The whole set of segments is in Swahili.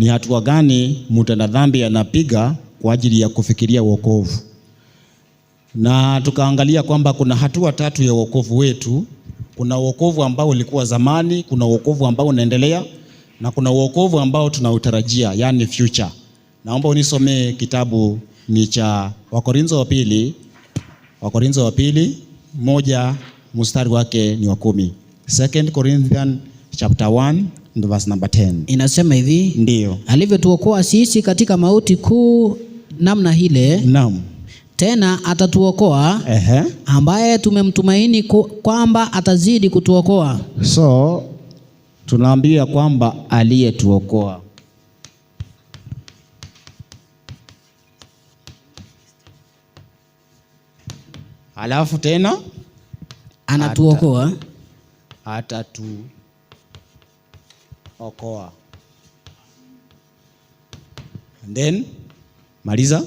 ni hatua gani mtenda dhambi anapiga kwa ajili ya kufikiria wokovu. Na tukaangalia kwamba kuna hatua tatu ya wokovu wetu. Kuna wokovu ambao ulikuwa zamani, kuna wokovu ambao unaendelea, na kuna wokovu ambao tunautarajia, yani future. Naomba unisomee kitabu ni cha Wakorintho wa pili 1 mstari wake ni wa 10. 2 Corinthians chapter 1 and verse number 10. Inasema hivi, ndio, alivyotuokoa sisi katika mauti kuu namna ile, naam, tena atatuokoa, ambaye tumemtumaini kwamba atazidi kutuokoa. So tunaambia kwamba aliyetuokoa. Alafu tena anatuokoa, atatuokoa. And then maliza.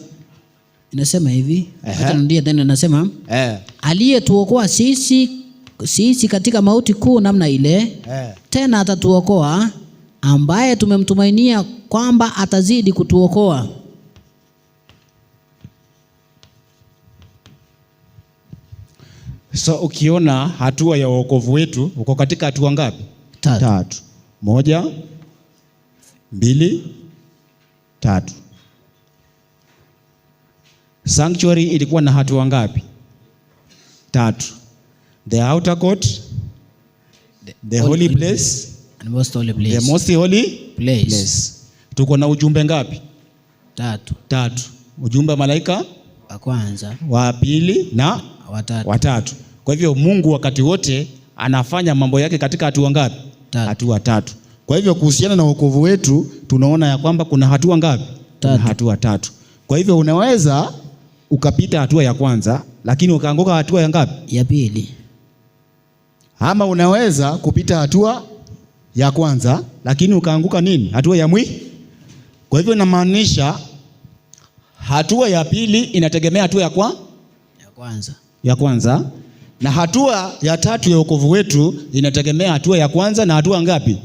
Inasema hivi, acha nirudie tena, inasema aliyetuokoa sisi katika mauti kuu namna ile, tena atatuokoa, ambaye tumemtumainia kwamba atazidi kutuokoa. So ukiona hatua ya wokovu wetu uko katika hatua ngapi? Tatu. 1, 2, 3. Sanctuary ilikuwa na hatua ngapi? 3. The outer court, the holy place, and most holy place. The most holy place. Tuko na ujumbe ngapi? 3. Ujumbe wa malaika wa kwanza, wa pili na wa tatu. Kwa hivyo Mungu wakati wote anafanya mambo yake katika hatua ngapi? Hatua 3. Kwa hivyo kuhusiana na wokovu wetu tunaona ya kwamba kuna hatua ngapi? Kuna hatua 3. Kwa hivyo unaweza ukapita hatua ya kwanza lakini ukaanguka hatua ya ngapi? Ya pili. Ama unaweza kupita hatua ya kwanza lakini ukaanguka nini? Hatua ya Kwa hivyo inamaanisha hatua ya pili inategemea hatua ya kwanza, na hatua ya 3 ya wokovu wetu inategemea hatua ya kwanza na hatua ngapi?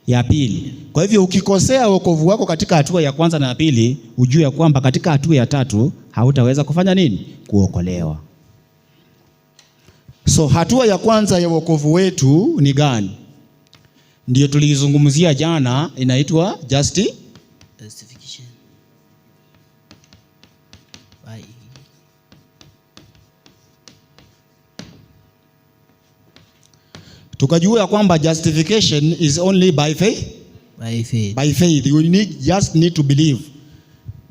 Ya pili. Kwa hivyo ukikosea wokovu wako katika hatua ya kwanza na ya pili, ujue ya kwamba katika hatua ya 3 hautaweza kufanya nini? Kuokolewa. So hatua ya kwanza ya wokovu wetu ni gani? Ndio tulizungumzia jana, inaitwa justification. Tukajua ya kwamba justification is only by faith. By faith. You just need to believe.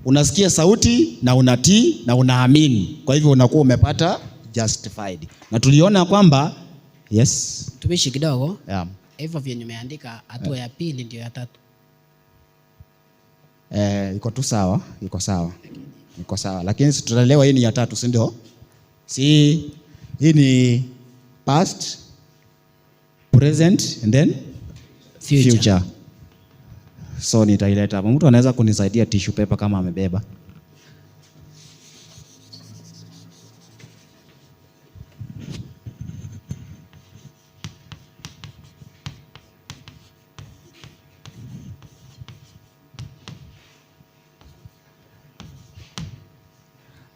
Unasikia sauti na unatii na unaamini. Kwa hivyo unakuwa umepata justified. Na tuliona kwamba tumishi kidogo. Hivyo vyenye nimeandika hatua ya pili ndio ya 3. Iko tu sawa, iko sawa. Lakini tutaelewa hii ni ya 3, si ndio? Hii ni past, present and then future. So nitaileta. Mtu anaweza kunisaidia tissue paper kama amebeba.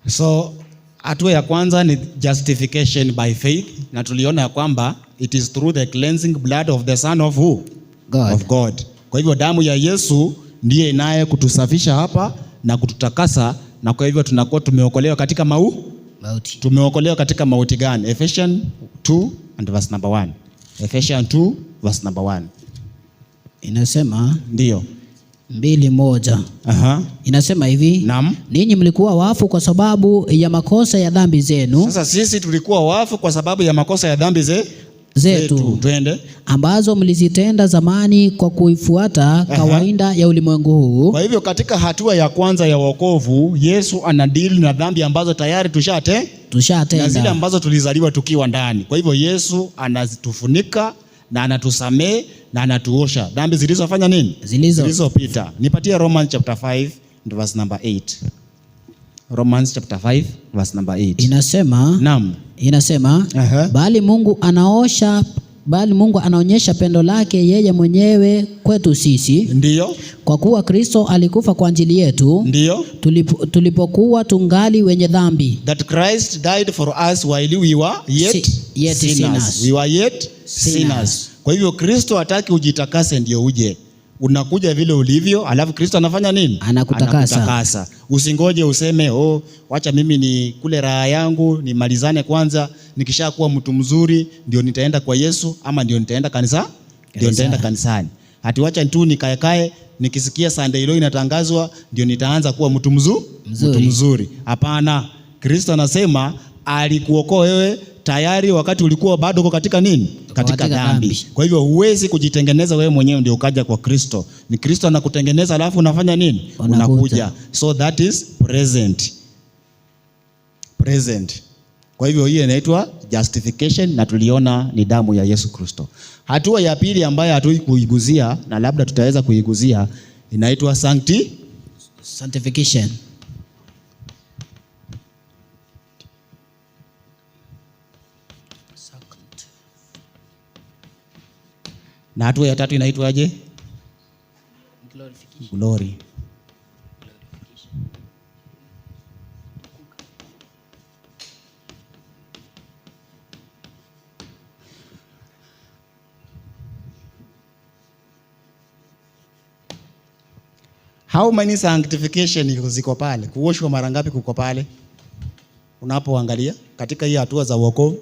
So hatua ya kwanza ni justification by faith, na tuliona ya kwamba it is through the cleansing blood of the Son of who? God. Of God. Kwa hivyo damu ya Yesu ndiye inaye kutusafisha hapa na kututakasa, na kwa hivyo tunakuwa tumeokolewa katika mauti. Tumeokolewa katika mauti gani? Ephesians 2 and verse number 1. Ephesians 2 verse number 1. Inasema ndio 2:1. Inasema hivi, naam, ninyi mlikuwa wafu kwa sababu ya makosa ya dhambi zenu. Sasa sisi tulikuwa wafu kwa sababu ya makosa ya dhambi zetu. Twende. Ambazo mlizitenda zamani kwa kuifuata kawaida ya ulimwengu huu. Kwa hivyo katika hatua ya kwanza ya wokovu, Yesu anadili na dhambi ambazo tayari tushatenda na zile ambazo tulizaliwa tukiwa ndani. Kwa hivyo Yesu anatufunika na anatusamee na anatuosha dhambi zilizofanya nini? Zilizopita. Nipatie Romans chapter 5 verse number 8. Romans chapter 5 verse number 8. Inasema, naam, inasema bali Mungu anaosha bali Mungu anaonyesha pendo lake yeye mwenyewe kwetu sisi. Ndiyo. Kwa kuwa Kristo alikufa kwa ajili yetu. Ndiyo. Tulipokuwa tungali wenye dhambi. That Christ died for us while we were yet sinners. We were yet sinners. Kwa hivyo Kristo hataki ujitakase ndio uje. Unakuja vile ulivyo, alafu Kristo anafanya nini? Anakutakasa. Usingoje useme wacha mimi ni kule raha yangu, nimalizane kwanza, nikishakuwa mtu mzuri ndio nitaenda kwa Yesu ama ndio nitaenda kanisa, ndio nitaenda kanisani. Hati wacha tu nikaekae, nikisikia Sunday leo inatangazwa ndio nitaanza kuwa mtu mzuri. Hapana. Kristo anasema alikuokoa wewe tayari wakati ulikuwa bado uko katika nini? Katika dhambi. Kwa hivyo huwezi kujitengeneza wewe mwenyewe ndio ukaja kwa Kristo. Ni Kristo anakutengeneza alafu unafanya nini? Unakuja. So that is present. Kwa hivyo hii inaitwa justification na tuliona ni damu ya Yesu Kristo. Hatua ya pili ambayo hatui kuiguzia na labda tutaweza kuiguzia inaitwa sanctification. Na hatua ya tatu inaitwaje? Glory. How many sanctification ziko pale? Kuoshwa mara ngapi kuko pale? Unapoangalia katika hii hatua za wokovu,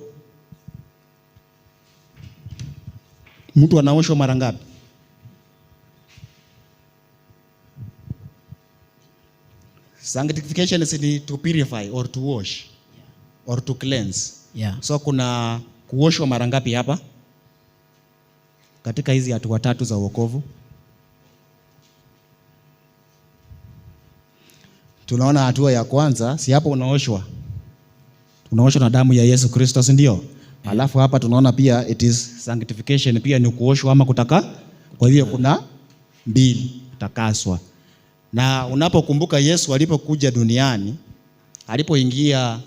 mtu anaoshwa mara ngapi? Sanctification is to purify or to wash or to cleanse. Yeah. So kuna kuoshwa mara ngapi hapa katika hizi hatua tatu za wokovu? Tunaona hatua ya kwanza, si hapo unaoshwa na damu ya Yesu Kristo, si ndio? Alafu hapa tunaona pia it is sanctification, pia ni kuoshwa ama kutaka. Kwa hivyo kuna mbili, kutakaswa. Na unapokumbuka Yesu alipokuja duniani, alipoingia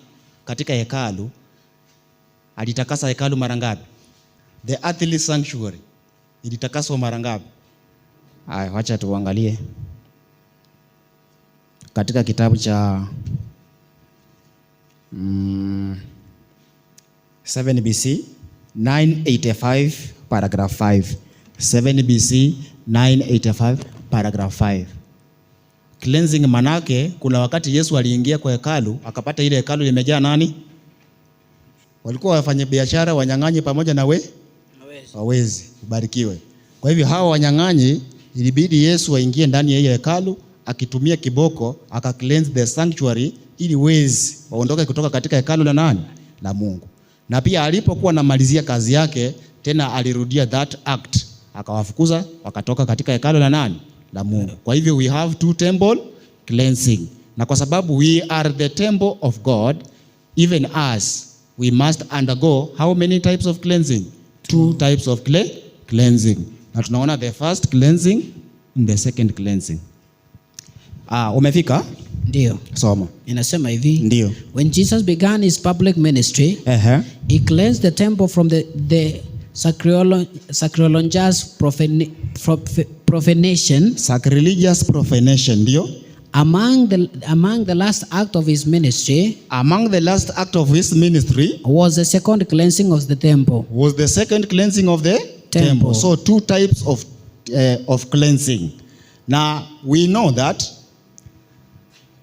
katika hekalu, alitakasa hekalu mara ngapi? The earthly sanctuary ilitakaswa mara ngapi? Haya, wacha tuangalie katika kitabu cha 7 BC 985 paragraph 5. 7 BC 985 paragraph 5. Cleansing manake kuna wakati Yesu aliingia kwa hekalu, akapata ile hekalu limejaa nani? Walikuwa wafanya biashara, wanyang'anyi pamoja na wawezi. Ubarikiwe. Kwa hivyo hawa wanyang'anyi ilibidi Yesu aingie ndani ya ile hekalu akitumia kiboko aka cleanse the sanctuary ili wezi waondoke kutoka katika hekalu la nani? La Mungu. Na pia alipokuwa namalizia kazi yake tena alirudia that act, akawafukuza wakatoka katika hekalu la nani? La Mungu. Kwa hivyo we have two temple cleansing. Na kwa sababu we are the temple of God, even us, we must undergo how many types of cleansing? Two types of cleansing. Na tunaona the first cleansing and the second cleansing. Umefika? Ndio. Soma. Inasema hivi. Ndio. When Jesus began his public ministry, he cleansed the temple from the sacrilegious profanation. Sacrilegious profanation, ndio. Among the last act of his ministry, was the second cleansing of the temple. So two types of cleansing. Now we know that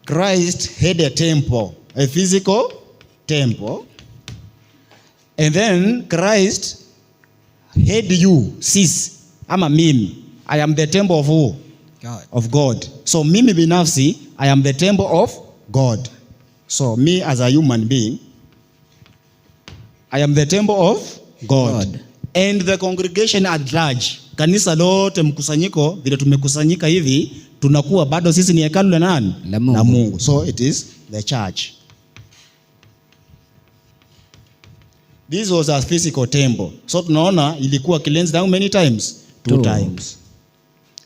Christ had a temple, a physical temple, and then Christ had you, sis, ama mimi. I am the temple of who? God. Of God. So mimi binafsi, I am the temple of God. So me as a human being, I am the temple of God. And the congregation at large, kanisa lote mkusanyiko, vile tumekusanyika hivi, tunakuwa bado sisi ni hekalu la nani? La Mungu. La Mungu. So it is the church. This was a physical temple. So tunaona ilikuwa cleansed how many times? Two times.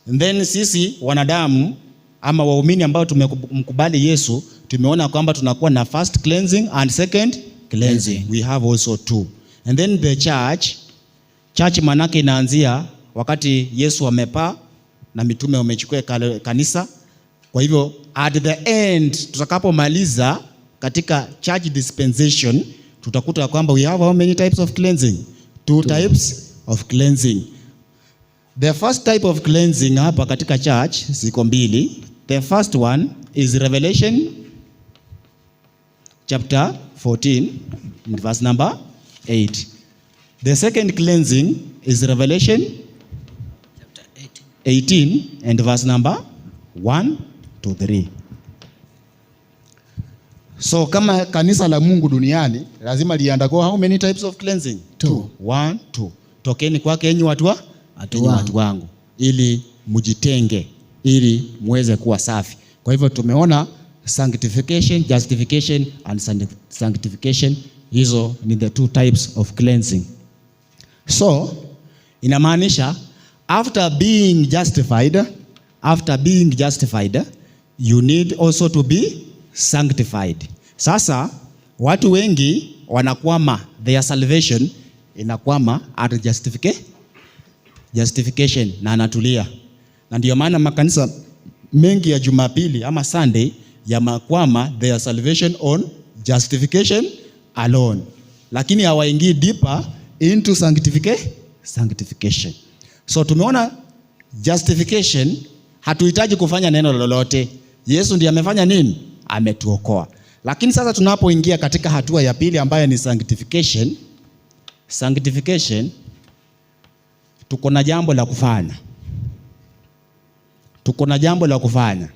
And then sisi wanadamu ama waumini ambao tumemkubali Yesu, tumeona kwamba tunakuwa na first cleansing and second cleansing. We have also two. And then the church Church manake inaanzia wakati Yesu amepaa na mitume wamechukua kanisa. Kwa hivyo at the end tutakapomaliza katika church dispensation tutakuta kwamba we have how many types of cleansing? Two types of cleansing. The first type of cleansing hapa katika church ziko mbili. The first one is Revelation chapter 14 verse number 8. The second cleansing is Revelation chapter 18 and verse number 1 to 3. So kama kanisa la Mungu duniani lazima liandako how many types of cleansing? 2. 1, 2. Tokeni kwake enyi watu wangu ili mujitenge ili muweze kuwa safi. Kwa hivyo tumeona sanctification, justification and sanctification. Hizo ni the two types of cleansing. So inamaanisha after being justified you need also to be sanctified. Sasa watu wengi wanakwama, their salvation inakwama at justification na anatulia. Na ndio maana makanisa mengi ya Jumapili ama Sunday yamakwama their salvation on justification alone, lakini hawaingii deeper into sanctification. So tumeona justification, hatuhitaji kufanya neno lolote. Yesu ndiye amefanya nini? Ametuokoa. Lakini sasa tunapoingia katika hatua ya pili ambayo ni sanctification, tuko na jambo la kufanya.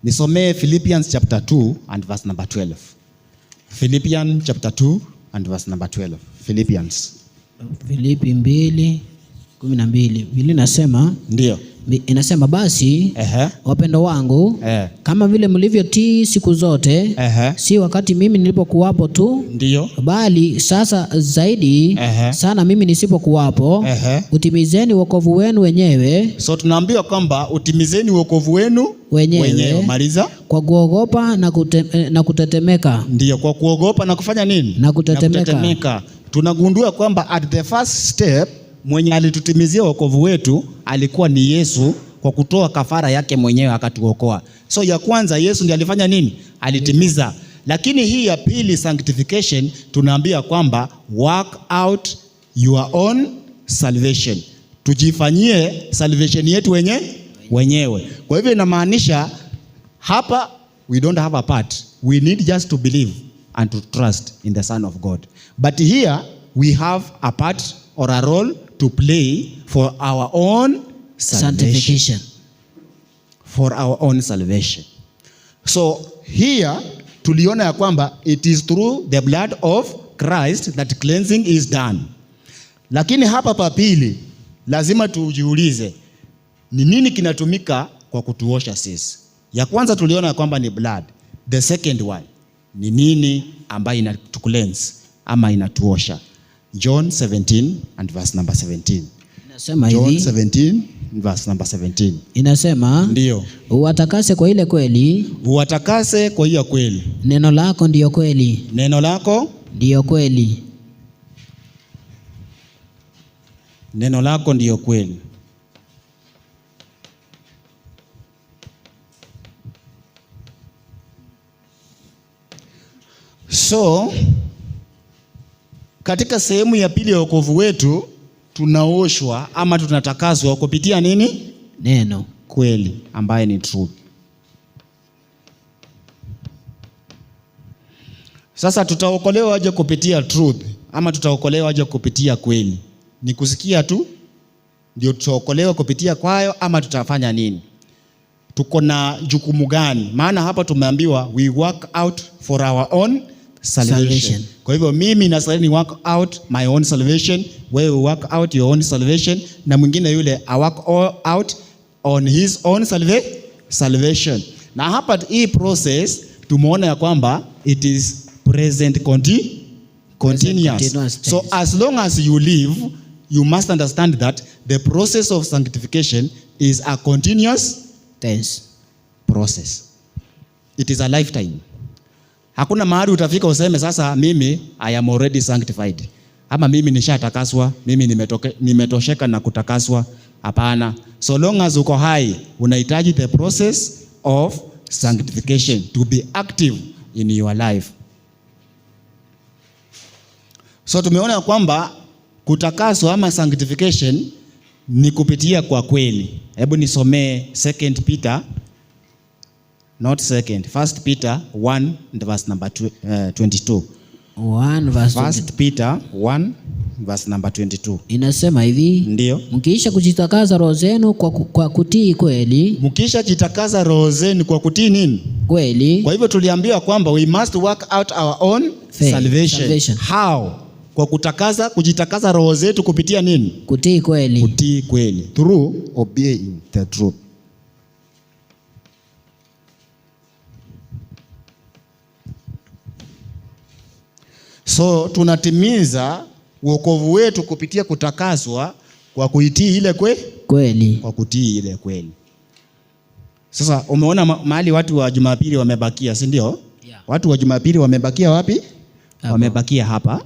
Nisomee Philippians chapter 2 and verse number 12. Philippians chapter 2 and verse number 12. Philippians. Filipi 2:12. Biblia inasema ndio. Inasema basi wapendo wangu kama vile mlivyotii siku zote si wakati mimi nilipokuwapo tu, ndio, bali sasa zaidi sana mimi nisipokuwapo, utimizeni wokovu wenu wenyewe. So tunaambiwa kwamba utimizeni wokovu wenu wenyewe. Maliza. Kwa kuogopa na kutetemeka. Ndio, kwa kuogopa na kufanya nini? Na kutetemeka. Tunagundua kwamba at the first step mwenye alitutimizia wokovu wetu alikuwa ni Yesu kwa kutoa kafara yake mwenyewe akatuokoa. So ya kwanza Yesu ndiye alifanya nini? Alitimiza. Lakini hii ya pili sanctification tunaambia kwamba work out your own salvation. Tujifanyie salvation yetu wenyewe. Kwa hivyo inamaanisha hapa we don't have a part. We need just to believe and to trust in the Son of God. But here we have a part or a role to play for our own sanctification. For our own salvation. So here tuliona ya kwamba it is through the blood of Christ that cleansing is done. Lakini hapa papili lazima tujiulize ni nini kinatumika kwa kutuosha sisi. Ya kwanza tuliona kwamba ni blood. The second one ni nini ambayo inatucleanse ama inatuosha? John 17 and verse number 17. Inasema John hivi. 17 verse number 17. Inasema ndio, uwatakase kwa ile kweli. Uwatakase kwa hiyo kweli. Neno lako ndiyo kweli. Neno lako ndiyo kweli. Neno lako ndiyo kweli. So katika sehemu ya pili ya wokovu wetu tunaoshwa ama tunatakaswa kupitia nini? Neno kweli ambaye ni truth. Sasa tutaokolewa aje kupitia truth ama tutaokolewa aje kupitia kweli? Ni kusikia tu ndio tutaokolewa kupitia kwayo ama tutafanya nini? Tuko na jukumu gani? Maana hapa tumeambiwa we work out for our own salvation. Kwa hivyo mimi nasali work out my own salvation, wewe work out your own salvation, na mwingine yule I work out on his own salvation. Na hapa hii process tumeona ya kwamba it is present continuous. So as long as you live, you must understand that the process of sanctification is a continuous tense process. It is a lifetime. Hakuna mahali utafika useme sasa mimi I am already sanctified. ama mimi nishatakaswa, mimi nimetosheka na kutakaswa. Hapana. So long as uko hai, unahitaji the process of sanctification to be active in your life. So tumeona kwamba kutakaswa ama sanctification ni kupitia kwa kweli. Hebu nisomee 2 Peter, not 2nd, 1 Peter 1 verse number 22. 1 Peter 1 verse number 22. Inasema hivi, ndio, mkiisha kujitakaza roho zenu kwa kutii kweli. Mkiisha jitakaza roho zenu kwa kutii nini? Kweli. Kwa hivyo tuliambiwa kwamba we must work out our own salvation. How? Kwa kujitakaza roho zetu kupitia nini? Kutii kweli. Kutii kweli. Through obeying the truth. So tunatimiza wokovu wetu kupitia kutakaswa kwa kuitii ile kweli. Kwa kutii ile kweli. Sasa umeona mahali watu wa Jumapili wamebakia, si ndio? Yeah. Watu wa Jumapili wamebakia wapi? Wamebakia hapa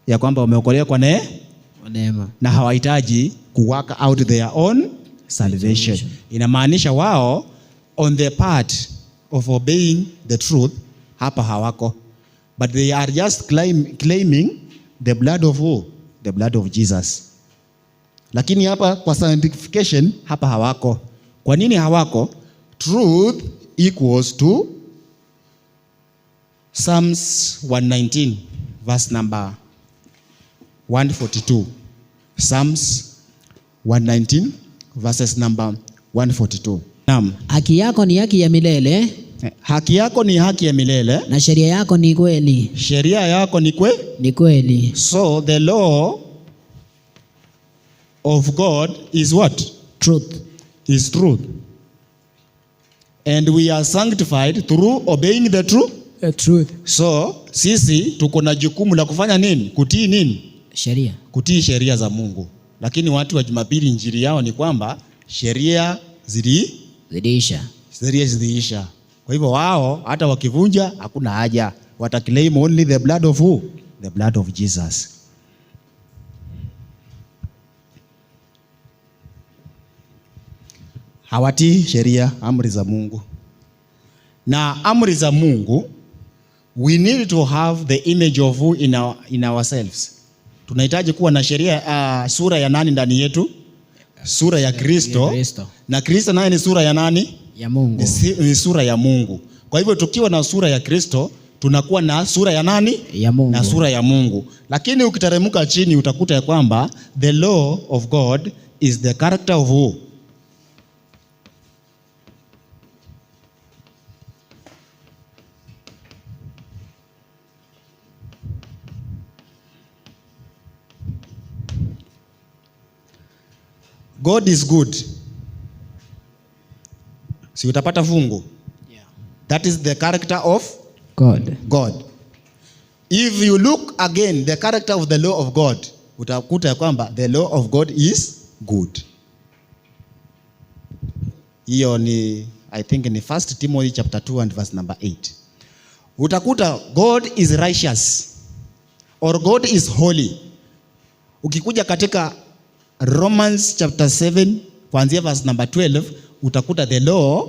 ya kwamba wameokolewa kwa neema na hawahitaji ku work out their own salvation. Inamaanisha wao on the part of obeying the truth hapa hawako, but they are just claiming the blood of who? The blood of Jesus. Lakini hapa kwa sanctification hapa hawako. Kwa nini hawako? Truth equals to Psalms 119 verse number 142. Psalms 119 verses number 142. Naam. Haki yako ni haki ya milele. Haki yako ni haki ya milele. Na sheria yako ni kweli. Sheria yako ni kweli. So the law of God is what? Truth. Is truth. And we are sanctified through obeying the truth. So sisi tuko na jukumu la kufanya nini? Kutii nini? Sheria. Kutii sheria za Mungu. Lakini watu wa Jumapili injili yao ni kwamba sheria ziliisha. Kwa hivyo wao hata wakivunja hakuna haja. Wataclaim only the blood of who? The blood of Jesus. Hawatii sheria, amri za Mungu. Na amri za Mungu, we need to have the image of who in ourselves. Tunahitaji kuwa na sheria, sura ya nani ndani yetu? Sura ya Kristo. Na Kristo naye ni sura ya nani? Ya Mungu. Ni sura ya Mungu. Kwa hivyo tukiwa na sura ya Kristo, tunakuwa na sura ya nani? Ya Mungu. Na sura ya Mungu. Lakini ukiteremka chini utakuta ya kwamba the law of God is the character of who? God is good. Si utapata fungu? Yeah. That is the character of God. If you look again the character of the law of God, utakuta ya kwamba the law of God is good. Hiyo ni I think ni 1 Timothy chapter 2 and verse number 8. Utakuta God is righteous or God is holy. Ukikuja katika Romans chapter 7 kuanzia verse number 12 utakuta the law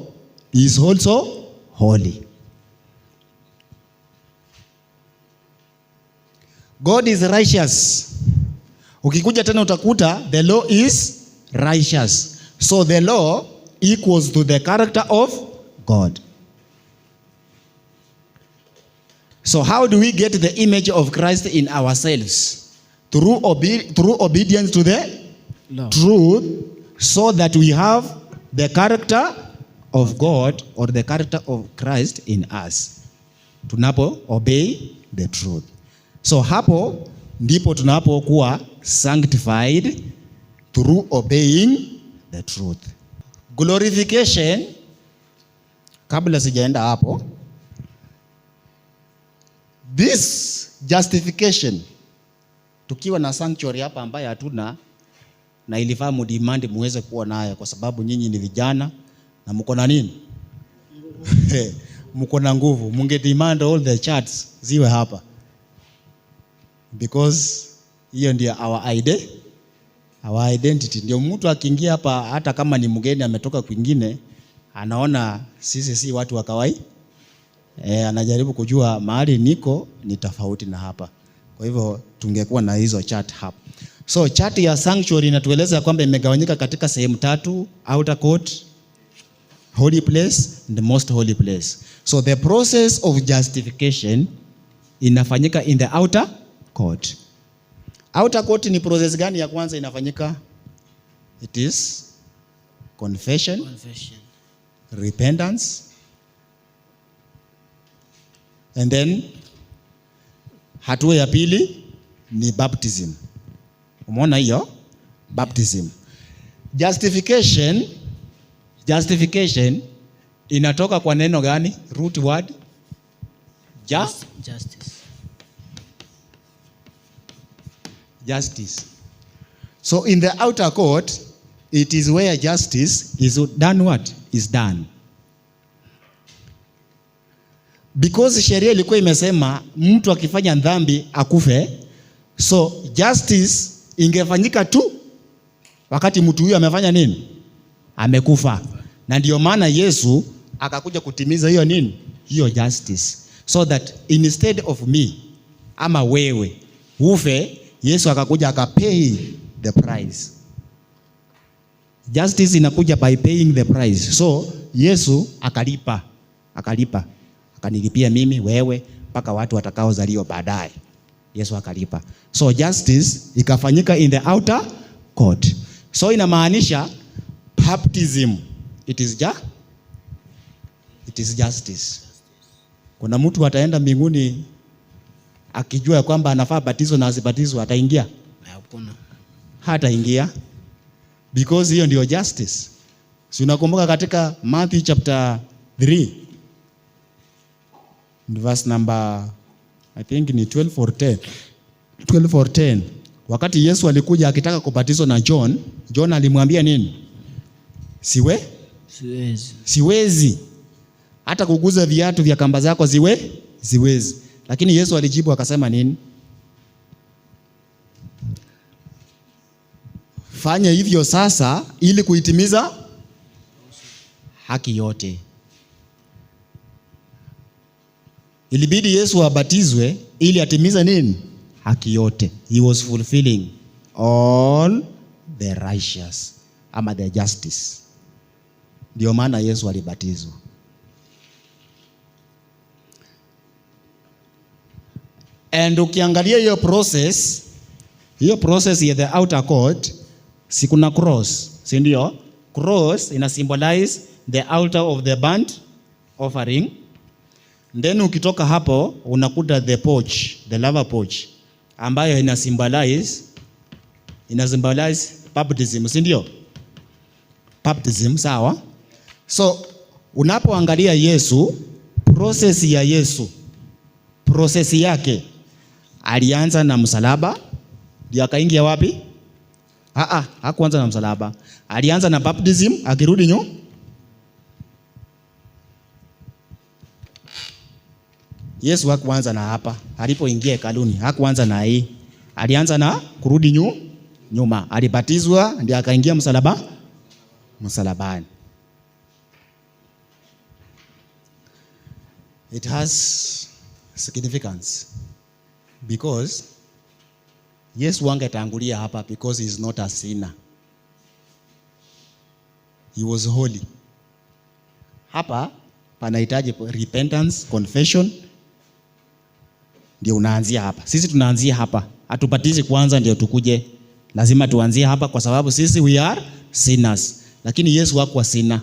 is also holy. God is righteous. Ukikuja tena utakuta the law is righteous. So the law equals to the character of God. So how do we get the image of Christ in ourselves? Through obedience to the truth, so that we have the character of God or the character of Christ in us. Tunapo obey the truth. So hapo ndipo tunapokuwa sanctified through obeying the truth. Glorification, kabla sijaenda hapo, this justification, tukiwa na sanctuary hapa ambaye hatuna, na ilifaa mudimandi muweze kuwa nayo kwa sababu nyinyi ni vijana na mko na nini? Mko na nguvu. Munge demand all the charts ziwe hapa. Because Hiyo ndio our identity. Ndio mtu akiingia hapa, hata kama ni mgeni ametoka kwingine, anaona sisi si watu wa kawaida. Anajaribu kujua mahali niko ni tofauti na hapa. Kwa hivyo tungekuwa na hizo chart hapa. So chart ya sanctuary inatueleza kwamba imegawanyika katika sehemu tatu: outer court, holy place and the most holy place. So the process of justification inafanyika in the outer court. Outer court ni process gani ya kwanza inafanyika? It is confession. Repentance, and then hatua ya pili ni baptism. Umeona hiyo? Baptism. Justification inatoka kwa neno gani? Root word justice. So in the outer court, it is where justice is done. What is done? Because sheria ilikuwa imesema mtu akifanya dhambi akufe. So justice ingefanyika tu wakati mtu huyo amefanya nini? Amekufa. Na ndio maana Yesu akakuja kutimiza hiyo nini? Hiyo justice. So that instead of me ama wewe ufe, Yesu akakuja akapay the price. Justice inakuja by paying the price. So Yesu akalipa. Akanilipia mimi, wewe, mpaka watu watakaozaliwa baadaye. Yesu akalipa. So justice ikafanyika in the outer court. So inamaanisha baptism, it is justice. Kuna mtu ataenda mbinguni akijua kwamba anafaa batizo na asibatizo, ataingia? Hakuna. Hataingia. Because hiyo ndio justice. Si unakumbuka katika Matthew chapter 3 verse number I think ni 12 or 10. Wakati Yesu alikuja akitaka kubatizwa na John alimwambia nini? Siwezi. Hata kuguza viatu vya kamba zako siwezi. Lakini Yesu alijibu akasema nini? Fanya hivyo sasa ili kuitimiza haki yote. Ilibidi Yesu abatizwe ili atimize nini? Haki yote. He was fulfilling all the righteous ama the justice. Ndio maana Yesu alibatizwa. And ukiangalia hiyo process ya the outer court, si kuna cross, si ndio? Cross ina symbolize the altar of the burnt offering. Then ukitoka hapo unakuta the porch, the laver porch, ambayo ina symbolize baptism, si ndio? Baptism, sawa? So unapoangalia Yesu, process yake alianza na msalaba, ndio akaingia wapi? Hakuanza na msalaba. Alianza na baptism, akirudi nyuma. Yesu hakuanza na hapa. Alipoingia hekaluni, hakuanza na hii. Alianza na kurudi nyuma. Alibatizwa ndio akaingia msalabani. It has significance because Yesu angetangulia hapa because he is not a sinner. He was holy. Hapa panahitaji repentance, confession. Ndio unaanzia hapa. Sisi tunaanzia hapa. Hatubatizi kwanza ndio tukuje. Lazima tuanzie hapa kwa sababu sisi we are sinners. Lakini Yesu hakuwa sinner.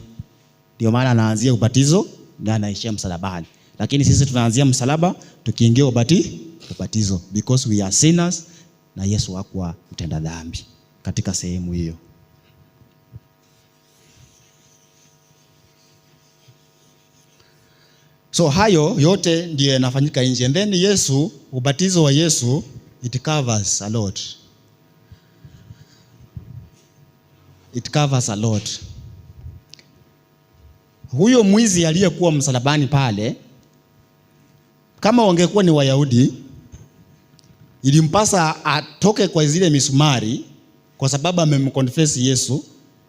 Ndio maana anaanzia ubatizo na anaishia msalabani. Lakini sisi tunaanzia msalaba tukiingia ubatizo because we are sinners na Yesu hakuwa mtenda dhambi katika sehemu hiyo. So hayo yote ndiyo yanafanyika nje. And then Yesu, ubatizo wa Yesu, it covers a lot. It covers a lot. Huyo mwizi aliyekuwa msalabani pale, kama wangekuwa ni Wayahudi, ilimpasa atoke kwa zile misumari kwa sababu amemconfess Yesu.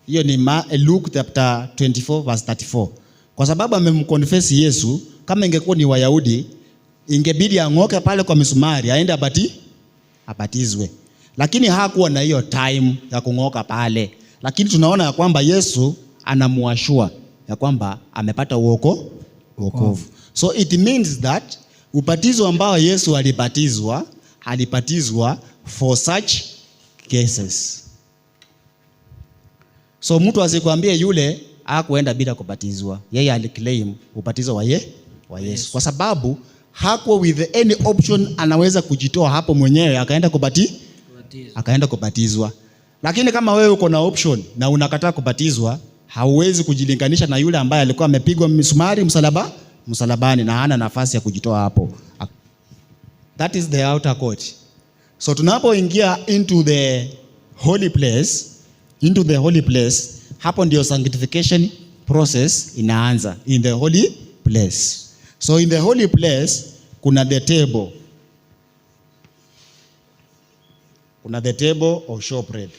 Hiyo ni Luke chapter 24 verse 34. Kwa sababu amemconfess Yesu, kama ingekuwa ni Wayahudi, ingebidi ang'oke pale kwa misumari, aende abatizwe. Lakini hakuwa na hiyo time ya kung'oka pale. Lakini tunaona ya kwamba Yesu anamuashua ya kwamba amepata wokovu. So it means that ubatizo ambao Yesu alibatizwa for such cases. So mtu asikwambie yule hakuenda bila kubatizwa. Yeye aliclaim ubatizo wa Yesu. Kwa sababu hakuwa with any option, anaweza kujitoa hapo mwenyewe akaenda kubatizwa. Lakini kama wewe uko na option na unakataa kubatizwa, hauwezi kujilinganisha na yule ambaye alikuwa amepigwa misumari msalabani na hana nafasi ya kujitoa hapo. That is the outer court. So tunapoingia into the holy place, hapo ndio sanctification process inaanza in the holy place. So in the holy place kuna the table. Kuna the table of showbread.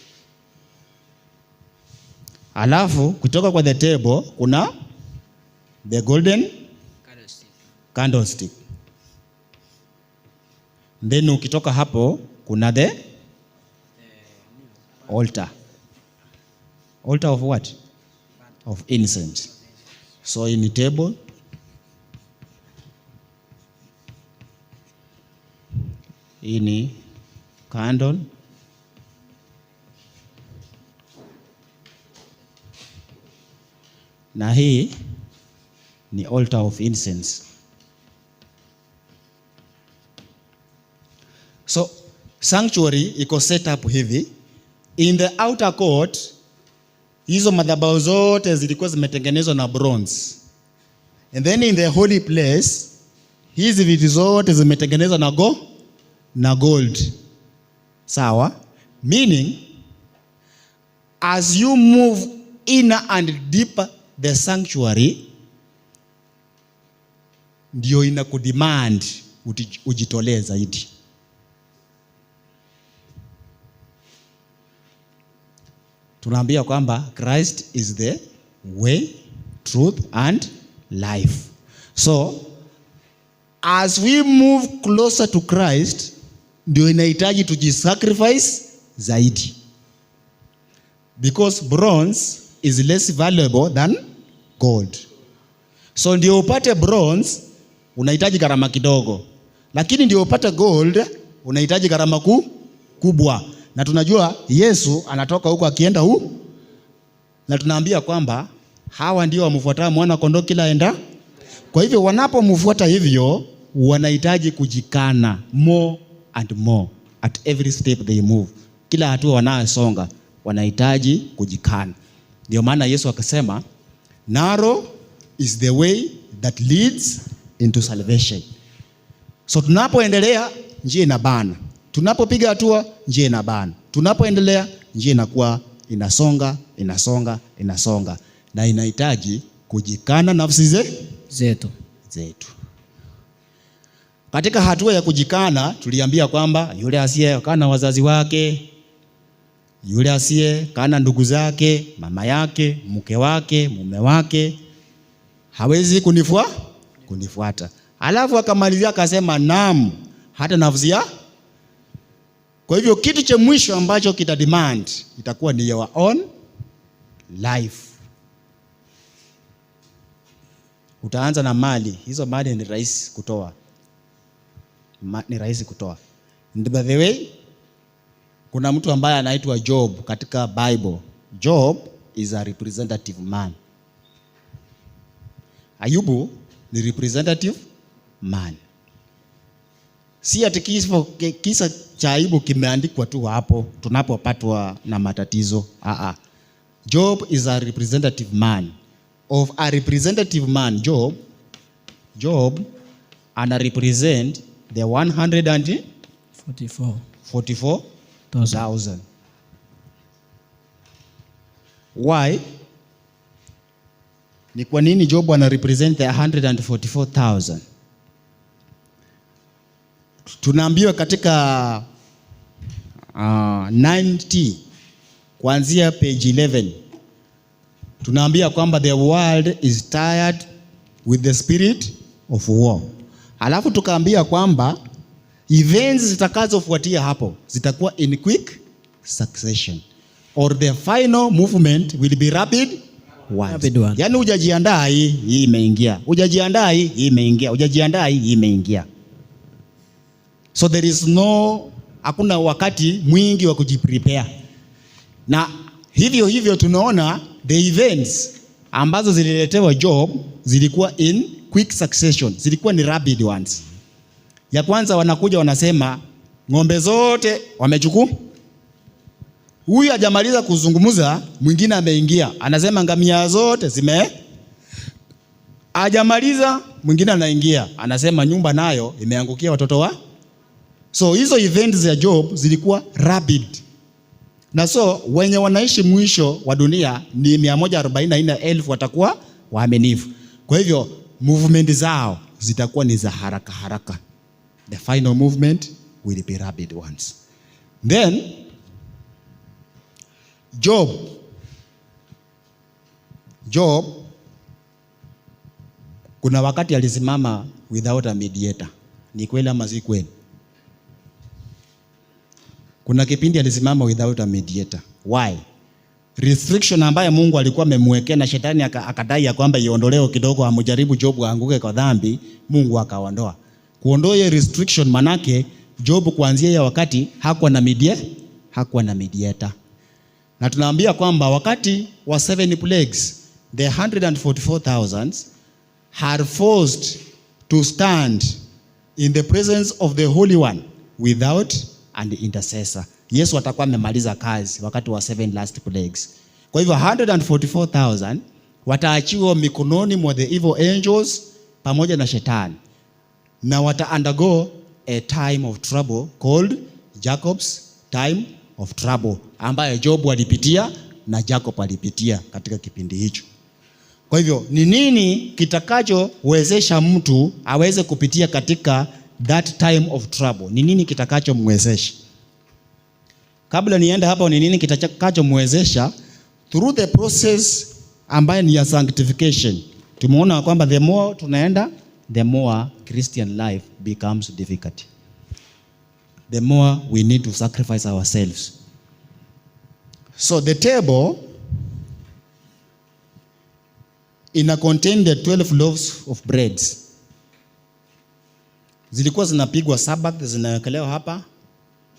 Alafu kutoka kwa the table kuna the golden candlestick. Then ukitoka hapo kuna the altar. Altar of what? Of incense. So in the table hii ni candle, na hii ni altar of incense. So sanctuary iko set up hivi. In the outer court, hizo madhabahu zote zilikuwa zimetengenezwa na bronze. And then in the holy place, hizi vitu zote zimetengenezwa na gold. Sawa? Meaning, as you move inner and deeper the sanctuary, ndio inakudemand ujitolee zaidi. Tunaambia kwamba Christ is the way, truth and life. So as we move closer to Christ, ndio inahitaji tujisacrifice zaidi. Because bronze is less valuable than gold. So ndio upate bronze unahitaji gharama kidogo, lakini ndio upate gold unahitaji gharama kubwa. Na tunajua Yesu anatoka huko akienda huko, na tunaambia kwamba hawa ndio wamfuata mwana kondoo kila enda. Kwa hivyo wanapomfuata hivyo, wanahitaji kujikana more and more at every step they move. Kila hatua wanayosonga wanahitaji kujikana. Ndio maana Yesu akasema, narrow is the way that leads into salvation. So tunapoendelea njia inabana. Tunapopiga hatua njia inabana. Tunapoendelea njia inakuwa inasonga na inahitaji kujikana nafsi zetu. Katika hatua ya kujikana tuliambia kwamba yule asiyekana wazazi wake, yule asiyekana ndugu zake, mama yake, mke wake, mume wake, hawezi kunifuata. Alafu akamalizia akasema, naam, hata nafsi ya. Kwa hivyo kitu cha mwisho ambacho kita demand itakuwa ni your own life. Utaanza na mali. Hizo mali ni rahisi kutoa. And by the way, kuna mtu ambaye anaitwa Job katika Bible. Job is a representative man. Ayubu ni representative man. Si ati kisa cha Ayubu kimeandikwa tu hapo tunapopatwa na matatizo. Job is a representative man. Of a representative man, Job ana represent the 144,000. Why? Ni kwa nini Job ana represent the 144,000? tunaambiwa katika 9T kuanzia page 11 tunaambia kwamba the world is tired with the spirit of war. Alafu tukaambia kwamba events zitakazofuatia hapo zitakuwa in quick succession, or the final movement will be rapid one. Yani hujajiandaa hii imeingia, hujajiandaa hii imeingia, hujajiandaa hii imeingia. So there is hakuna wakati mwingi wa kujiprepare. Na hivyo tunaona the events ambazo zililetewa Job zilikuwa in quick succession, zilikuwa ni rapid ones. Ya kwanza wanakuja wanasema ng'ombe zote wamechukua. Huyu hajamaliza kuzungumza, mwingine ameingia anasema ngamia zote hajamaliza, mwingine anaingia anasema nyumba nayo imeangukia watoto wa. So hizo events za Job zilikuwa rapid. Na so wenye wanaishi mwisho wa dunia ni 144,000 watakuwa waaminifu. Kwa hivyo movement zao zitakuwa ni za haraka. The final movement will be rapid ones. Then Job kuna wakati alisimama without a mediator. Ni kweli ama si kweli? Kuna kipindi alisimama without a mediator. Why? Restriction ambayo Mungu alikuwa amemwekea na shetani akadai ya kwamba iondolewe kidogo, amjaribu Job aanguke kwa dhambi, Mungu akaondoa. Kuondoa hiyo restriction manake Job kuanzia ya wakati hakuwa na mediator. Na tunaambia kwamba wakati wa 7 plagues, the 144,000 are forced to stand in the presence of the Holy One without an intercessor. Yesu atakuwa amemaliza kazi wakati wa 7 last plagues. Kwa hivyo 144,000 wataachiwa mikononi mwa the evil angels pamoja na shetani, na wata undergo a time of trouble called Jacob's time of trouble, ambayo Job alipitia na Jacob alipitia katika kipindi hicho. Kwa hivyo ni nini kitakachowezesha mtu aweze kupitia katika that time of trouble? Ni nini kitakachomwezesha? Kabla niende hapo, ni nini kitakachomwezesha? Through the process ambayo ni ya sanctification. Tumeona kwamba the more tunaenda, the more Christian life becomes difficult. The more we need to sacrifice ourselves. So the table contained the 12 loaves of bread. Zilikuwa zinapigwa Sabbath, zinawekelewa hapa,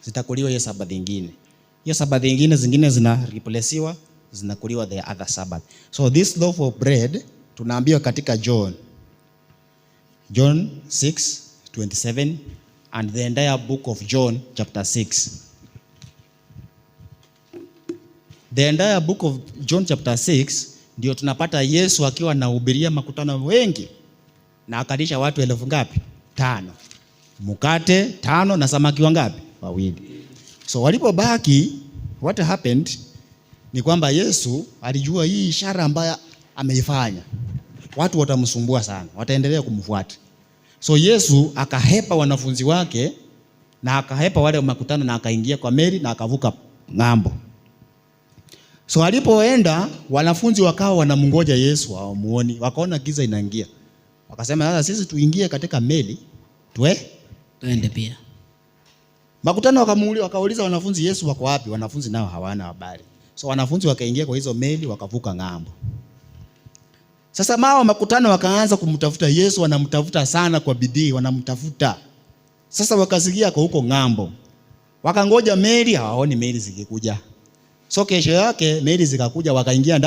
zitakuliwa hiyo Sabbath nyingine. Hiyo Sabbath nyingine zingine zina replacewa, zinakuliwa the other Sabbath. So this loaf of bread tunaambiwa katika John 6:27 and the entire book of John chapter 6. The entire book of John chapter 6 ndio tunapata Yesu akiwa anahubiria makutano wengi na akalisha watu 1,000 ngapi? 5. Mkate 5 na samaki wangapi? 2. So walipobaki, what happened ni kwamba Yesu alijua hii ishara ambayo ameifanya watu watamsumbua sana, wataendelea kumfuata. So Yesu akahepa wanafunzi wake na akahepa wale makutano na akaingia kwa meli na akavuka ng'ambo. So alipoenda, wanafunzi wakawa wanamngoja Yesu hawamuoni, wakaona giza inaingia. Wakasema sasa sisi tuingie katika meli tuende pia. Makutano wakauliza wanafunzi, Yesu wako wapi? Wanafunzi nao hawana habari. So wanafunzi wakaingia kwa hizo meli wakavuka ng'ambo. Sasa makutano wakaanza kumtafuta Yesu, wanamtafuta sana kwa bidii, wanamtafuta. Sasa wakasikia kwa huko ng'ambo. Wakangoja meli, hawaoni meli zikikuja. So kesho yake meli zikakuja, wakaingia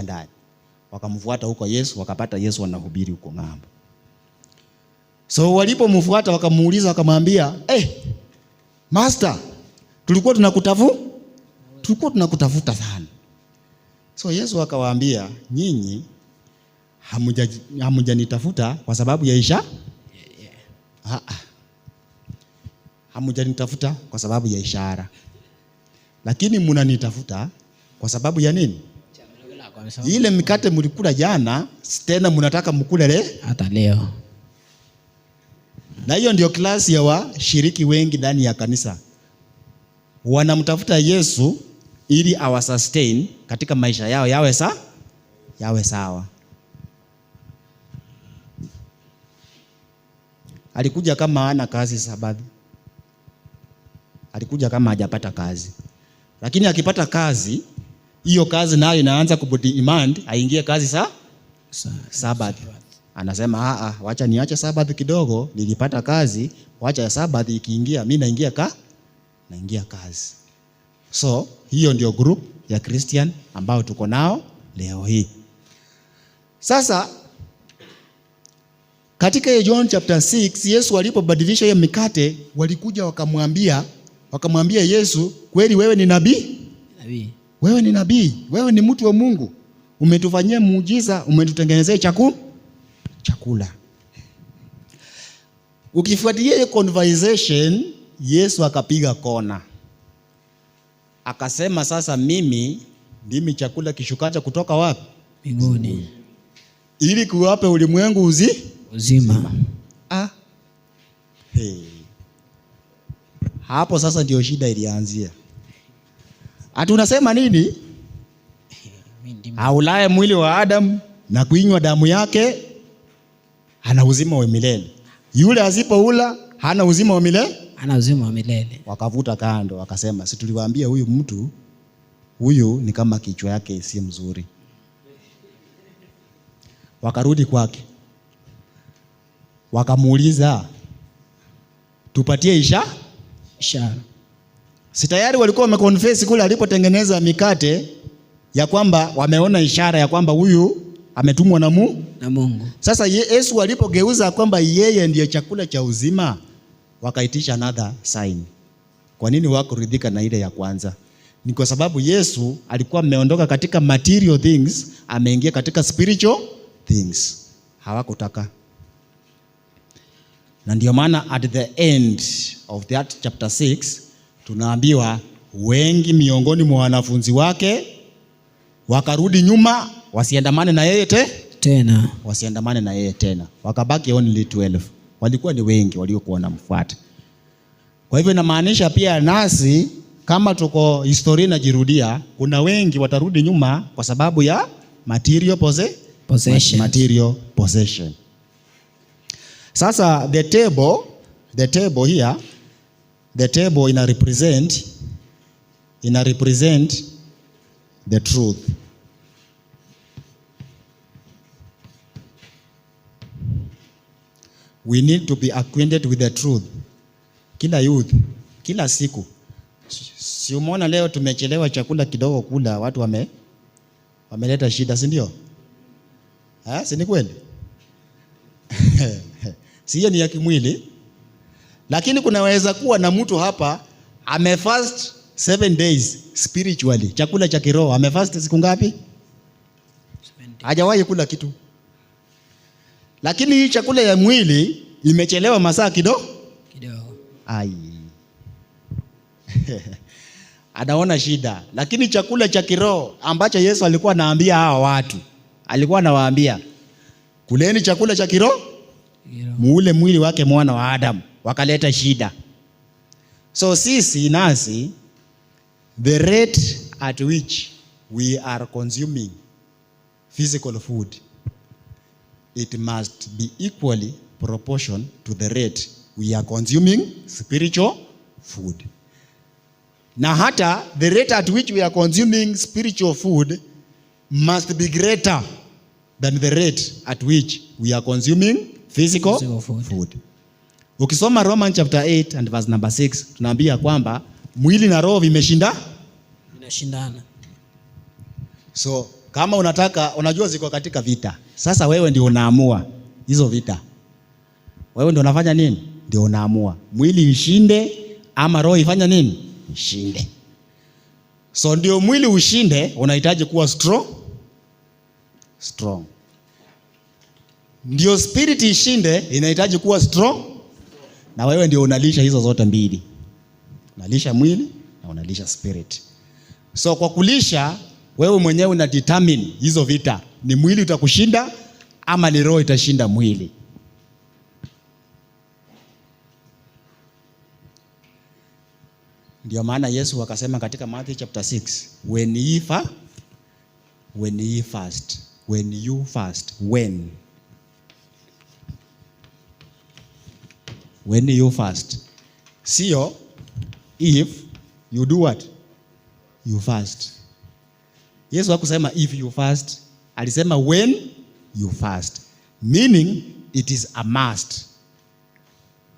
ndani. Wakamfuata huko Yesu, wakapata Yesu anahubiri huko ng'ambo. So walipomfuata wakamuuliza, wakamwambia, Master, tulikuwa tunakutafuta sana. So Yesu akawaambia, nyinyi hamujanitafuta kwa sababu ya hamujanitafuta kwa sababu ya ishara. Lakini mnanitafuta kwa sababu ya nini? Ile mikate mlikula jana, tena mnataka mkule hata leo. Na hiyo ndio klasi ya washiriki wengi ndani ya kanisa. Wanamtafuta Yesu ili awasustain katika maisha yao yawe sawa. Alikuja kama hana kazi Sabathi. Alikuja kama hajapata kazi. Lakini akipata kazi, hiyo kazi nayo inaanza kudemand aingie kazi Sabathi. Anasema wacha niache Sabathi kidogo, nilipata kazi, wacha Sabathi ikiingia mimi naingia kazi. So, hiyo ndio group ya Christian ambao tuko nao leo hii. Sasa katika John chapter 6, Yesu alipobadilisha hiyo mikate, walikuja wakamwambia Yesu, kweli wewe ni nabii? Wewe ni nabii, wewe ni mtu wa Mungu. Umetufanyia muujiza, umetutengenezea chakula. Ukifuatilia hiyo conversation, Yesu akapiga kona. Akasema sasa mimi ndimi chakula kishukacho kutoka wapi? Mbinguni. Ili kuwape ulimwengu uzima. Hapo sasa ndio shida ilianzia. Ati unasema nini? Aulaye mwili wa Adam na kuinywa damu yake hana uzima wa milele. Yule asipoula hana uzima wa milele? Hana uzima wa milele. Wakavuta kando, wakasema si tuliwaambia huyu mtu huyu ni kama kichwa yake si mzuri. Wakarudi kwake. Wakamuuliza, tupatie ishara. Si tayari walikuwa wameconfess kule alipotengeneza mikate ya kwamba wameona ishara ya kwamba huyu ametumwa na Mungu. Sasa Yesu alipogeuza kwamba yeye ndiye chakula cha uzima, wakaitisha another sign. Kwa nini wakuridhika na ile ya kwanza? Ni kwa sababu Yesu alikuwa ameondoka katika material things, ameingia katika spiritual things. Hawakutaka. Na ndio maana at the end of that chapter 6 tunaambiwa wengi miongoni mwa wanafunzi wake wakarudi nyuma, wasiandamane na yeye tena. Wakabaki only 12. Walikuwa ni wengi waliokuwa wanamfuata. Kwa hivyo inamaanisha pia nasi kama tuko historia inajirudia, kuna wengi watarudi nyuma kwa sababu ya material possession. Sasa the table here, the table ina represent the truth. We need to be acquainted with the truth. Kila youth, kila siku. Si umeona leo tumechelewa chakula kidogo kula, watu wameleta shida, si ndio? Si ni kweli? Si hiyo ni ya kimwili. Lakini kunaweza kuwa na mtu hapa amefast 7 days spiritually. Chakula cha kiroho amefast siku ngapi? Hajawahi kula kitu. Lakini hii chakula ya mwili imechelewa masaa kidogo. Anaona shida. Lakini chakula cha kiroho ambacho Yesu alikuwa anaambia hawa watu, alikuwa anawaambia kuleni chakula cha kiroho, muule mwili wake mwana wa Adam. Wakaleta shida. So sisi nasi, the rate at which we are consuming physical food, it must be equally proportion to the rate we are consuming spiritual food. Na hata the rate at which we are consuming spiritual food must be greater than the rate at which we are consuming physical food. Ukisoma Romans chapter 8 and verse number 6, tunaambia kwamba mwili na roho vinashindana. So kama unajua ziko katika vita. Sasa wewe ndio unaamua hizo vita. Wewe ndio unafanya nini? Ndio unaamua. Mwili ishinde ama roho ifanya nini? Ishinde. So ndio mwili ushinde, unahitaji kuwa strong. Ndio spirit ishinde, inahitaji kuwa strong. Na wewe ndio unalisha hizo zote mbili. Unalisha mwili na unalisha spirit. So kwa kulisha, wewe mwenyewe una determine hizo vita. Ni mwili utakushinda ama ni roho itashinda mwili. Ndio maana Yesu akasema katika Matthew chapter 6, when you fast, when you fast. Sio if you do what? You fast. Yesu hakusema if you fast, alisema when you fast. Meaning it is a must.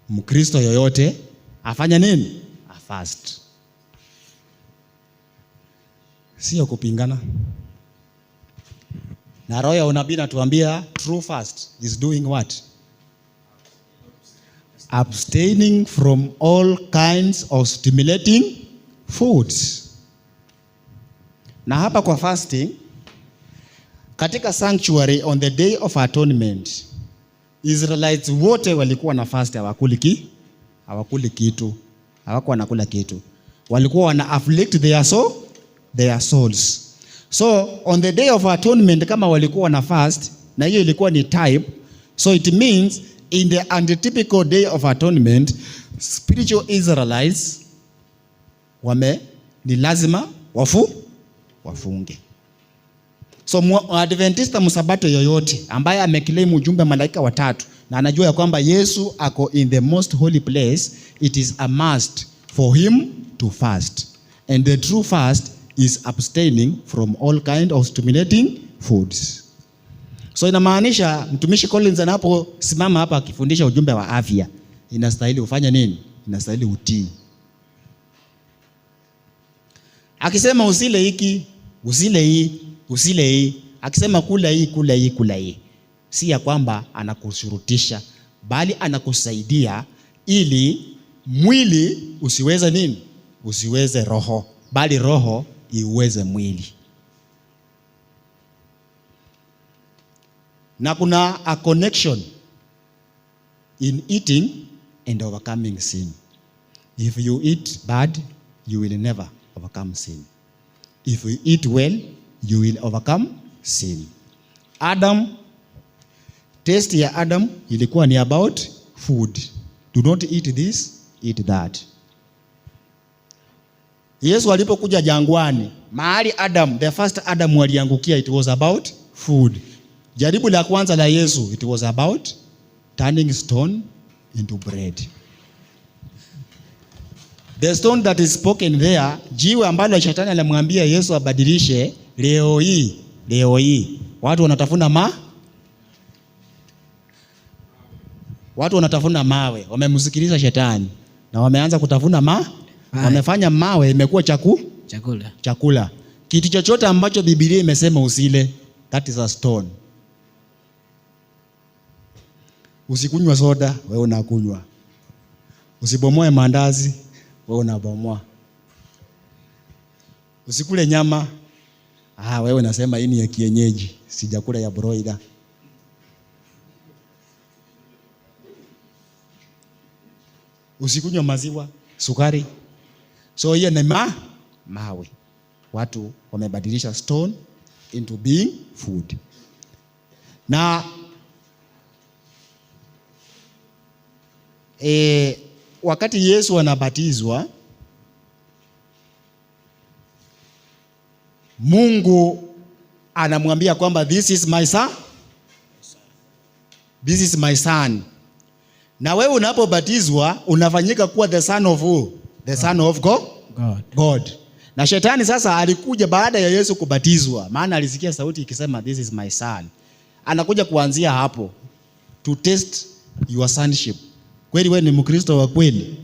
Mkristo yoyote afanya nini? A fast. Sio kupingana. Na roho ya unabii inatuambia true fast is doing what? Abstaining from all kinds of stimulating foods. Na hapa kwa fasting, katika sanctuary on the day of atonement, Israelites wote walikuwa na fast, hawakuli kitu. Hawakuwa wanakula kitu. Walikuwa wana afflict their souls. So on the day of atonement, kama walikuwa na fast, na hiyo ilikuwa ni type, so it means in the antitypical day of atonement, spiritual Israelites ni lazima wafunge. So Adventista msabato yoyote ambaye ameclaim ujumbe malaika watatu na anajua ya kwamba Yesu ako in the most holy place, it is a must for him to fast. And the true fast is abstaining from all kind of stimulating foods. So inamaanisha mtumishi Collins anaposimama hapa akifundisha ujumbe wa afya, inastahili ufanye nini? Inastahili utii. Akisema usile hiki, usile hii, akisema kula hii, si ya kwamba anakushurutisha, bali anakusaidia ili mwili usiweze nini? Usiweze roho, bali roho iweze mwili. Na kuna a connection in eating and overcoming sin. If you eat bad, you will never overcome sin. If you eat well, you will overcome sin. Taste ya Adam ilikuwa ni about food. Do not eat this, eat that. Yesu alipokuja jangwani, mahali the first Adam waliangukia, it was about food. Jaribu la kwanza la Yesu, it was about turning stone into bread. The stone that is spoken there, jiwe ambalo shetani alimwambia Yesu abadilishe, leo hii watu wanatafuna mawe. Wamemsikiliza shetani na wameanza kutafuna wamefanya mawe imekuwa chakula. Kitu chochote ambacho Biblia imesema usile, that is a stone. Usikunywa soda, wewe unakunywa. Usibomoe mandazi, wewe unabomoa. Usikule nyama, wewe unasema hii ni ya kienyeji, sijakula ya broiler. Usikunywa maziwa, sukari. So hiyo ni mawe. Watu wamebadilisha stone into being food. Na wakati Yesu anabatizwa, Mungu anamwambia kwamba this is my son. Na wewe unapobatizwa unafanyika kuwa the son of who? The son of God. Na shetani sasa alikuja baada ya Yesu kubatizwa, maana alisikia sauti ikisema this is my son. Anakuja kuanzia hapo to test your sonship. Kweli wewe ni Mkristo wa kweli?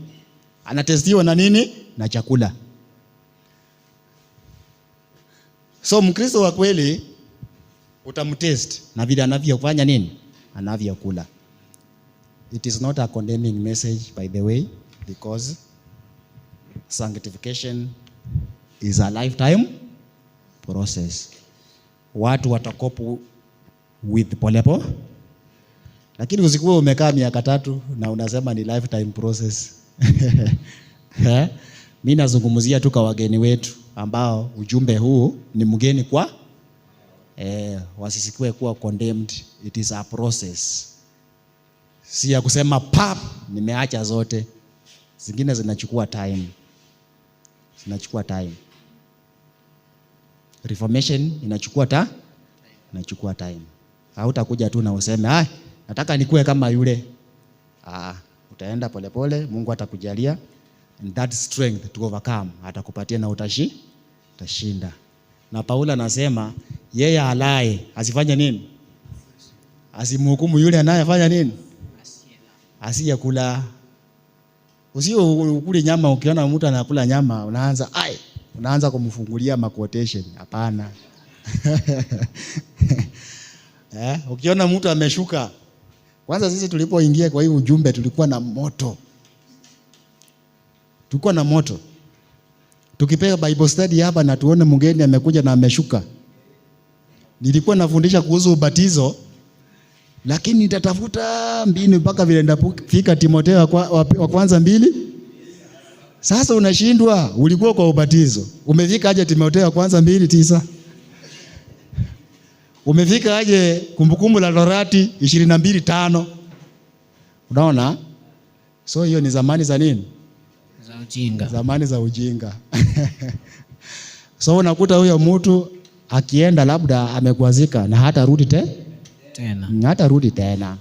Anatestiwa na nini? Na chakula. So Mkristo wa kweli utamtest na vile anavyofanya nini? Anavyokula. It is not a condemning message, by the way, because sanctification is a lifetime process. Watu watakopu with polepo. Lakini usikuwe umekaa miaka 3 na unasema ni lifetime process. Mimi nazungumzia tu kwa wageni wetu ambao ujumbe huu ni mgeni kwa wasisikue kuwa condemned. It is a process. Si ya kusema nimeacha zote. Zingine zinachukua time. Inachukua time. Reformation inachukua time. Hautakuja tu na useme, nataka nikue kama yule. Utaenda polepole, Mungu atakujalia and that strength to overcome atakupatia na utashinda. Na Paulo anasema yeye alaye asifanye nini? Asimhukumu yule anayefanya nini? Asiye kula. Usio ukule nyama, ukiona mtu anakula nyama unaanza kumfungulia quotation. Hapana. Ukiona mtu ameshuka. Kwanza sisi tulipoingia kwa hii ujumbe tulikuwa na moto. Tukipewa Bible study hapa na tuone mgeni amekuja na ameshuka. Nilikuwa nafundisha kuhusu ubatizo, lakini nitatafuta mbinu mpaka vile ndafika Timotheo wa kwanza 2. Sasa unashindwa, ulikuwa kwa ubatizo. Umefika aje Timotheo wa kwanza 2:9? Umefika aje Kumbukumbu la Torati 22:5? Unaona? So hiyo ni zamani za nini? Za ujinga. Zamani za ujinga. So unakuta huyo mtu akienda labda amekwazika na hata rudi tena.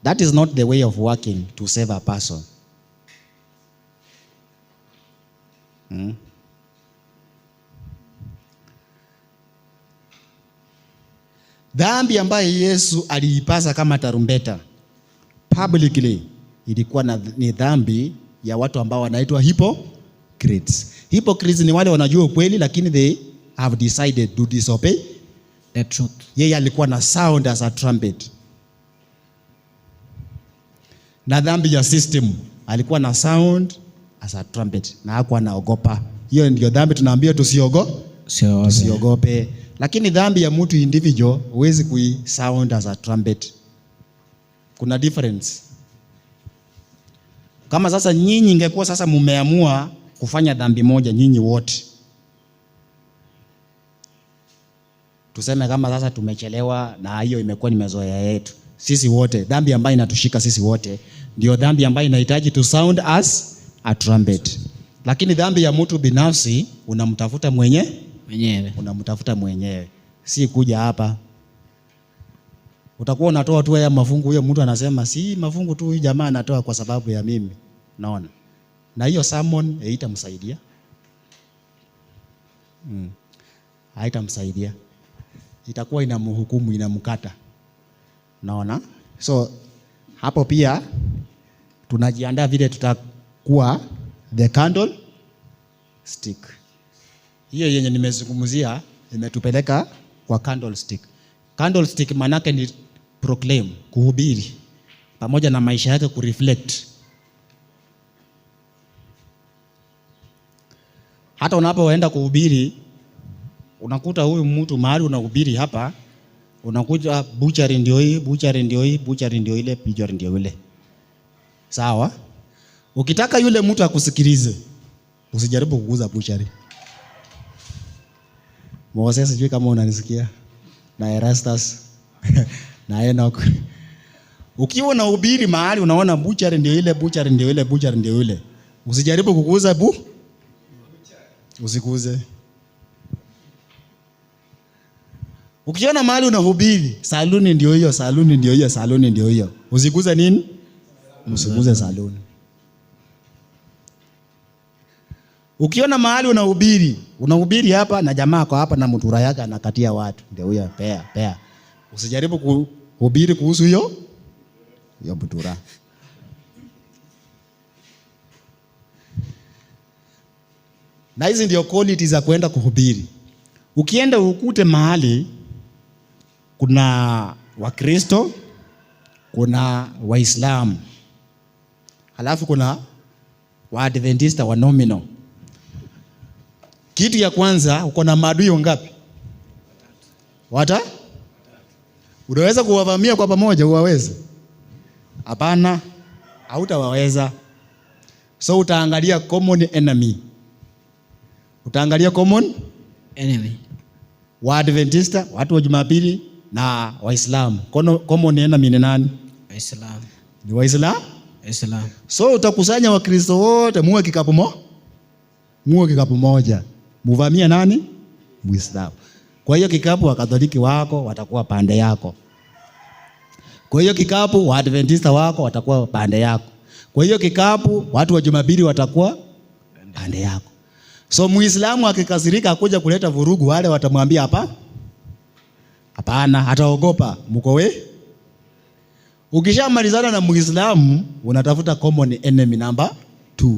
That is not the way of working to save a person. Dhambi ambayo Yesu aliipasa kama tarumbeta publicly ilikuwa ni dhambi ya watu ambao wanaitwa hypocrites. Hypocrites ni wale wanajua ukweli lakini they have decided to disobey the truth. Yeye alikuwa na sound as a trumpet. Na dhambi ya system alikuwa na sound as a trumpet na hakuwa anaogopa. Hiyo ndio dhambi tunaambia tusiogope. Lakini dhambi ya mtu individual huwezi kui sound as a trumpet. Kuna difference. Kama sasa nyinyi ingekuwa sasa mumeamua kufanya dhambi moja nyinyi wote. Tuseme kama sasa tumechelewa na hiyo imekuwa ni mazoea yetu. Sisi wote, dhambi ambayo inatushika sisi wote ndio dhambi ambayo inahitaji to sound as a trumpet. Lakini dhambi ya mtu binafsi unamtafuta mwenyewe. Si kuja hapa. Utakuwa unatoa tu ya mafungu, huyo mtu anasema si mafungu tu, huyu jamaa anatoa kwa sababu ya mimi. Naona. Na hiyo sermon haitamsaidia. Haitamsaidia. Itakuwa inamhukumu, inamkata. Naona. So hapo pia tunajiandaa vile tutakuwa the candle stick. Hiyo yenye nimezungumzia imetupeleka kwa candle stick. Candle stick manake ni proclaim, kuhubiri pamoja na maisha yake kureflect. Hata unapoenda kuhubiri unakuta huyu mtu mahali unahubiri hapa unakuja butchery ndio hii, butchery ndio hii, butchery ndio ile, butchery ndio ile. Sawa? Ukitaka yule mtu akusikilize usijaribu kuguza butchery. Moses, sijui kama unanisikia, na Erastus na Enoch. Ukiwa unahubiri mahali unaona butchery ndio ile, butchery ndio ile, butchery ndio ile, usijaribu kuguza usiguze. Ukiona mahali unahubiri saluni ndio hiyo, saluni ndio hiyo, saluni ndio hiyo, usiguze nini? Usiguze saluni. Ukiona mahali unahubiri hapa na jamaa kwa hapa na mtura yake anakatia watu, ndio huyo pea. Usijaribu kuhubiri kuhusu hiyo mtura. Na hizi ndio qualities za kwenda kuhubiri. Ukienda ukute mahali kuna Wakristo, kuna Waislamu, halafu kuna Waadventista wa nominal. Kitu ya kwanza, uko na maadui wangapi? Unaweza kuwavamia kwa pamoja uwaweze? Hapana, hautawaweza. So utaangalia common enemy. Waadventista, watu wa Jumapili na Waislamu. Common enemy ni nani? Waislamu. Ni Waislamu? Waislamu. So utakusanya Wakristo wote muwe kikapu muwe kikapu moja. Muvamie nani? Muislamu. Kwa hiyo kikapu Wakatoliki wako watakuwa pande yako. Kwa hiyo kikapu Waadventista wako watakuwa pande yako. Kwa hiyo kikapu watu wa Jumapili watakuwa pande yako. So Muislamu akikasirika akuja kuleta vurugu, wale watamwambia hapana, ataogopa. Mko we? Ukishamalizana na Muislamu unatafuta common enemy number 2.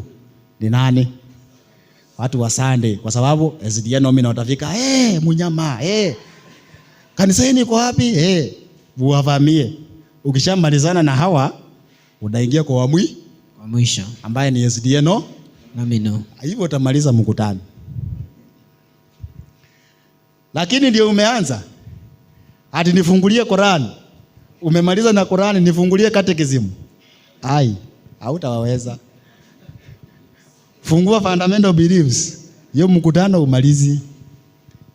Ni nani? Watu wa Sunday, kwa sababu SDN nomina watafika, munyama, kanisani iko wapi? Muwavamie. Ukishamalizana na hawa unaingia kwa mwisho ambaye ni SDN nomina. Hivyo utamaliza mkutano. Lakini ndio umeanza ati nifungulie Qur'an. Umemaliza na Qur'an, nifungulie catechism. Hautaweza. Fungua fundamental beliefs. Hiyo mkutano umalizi.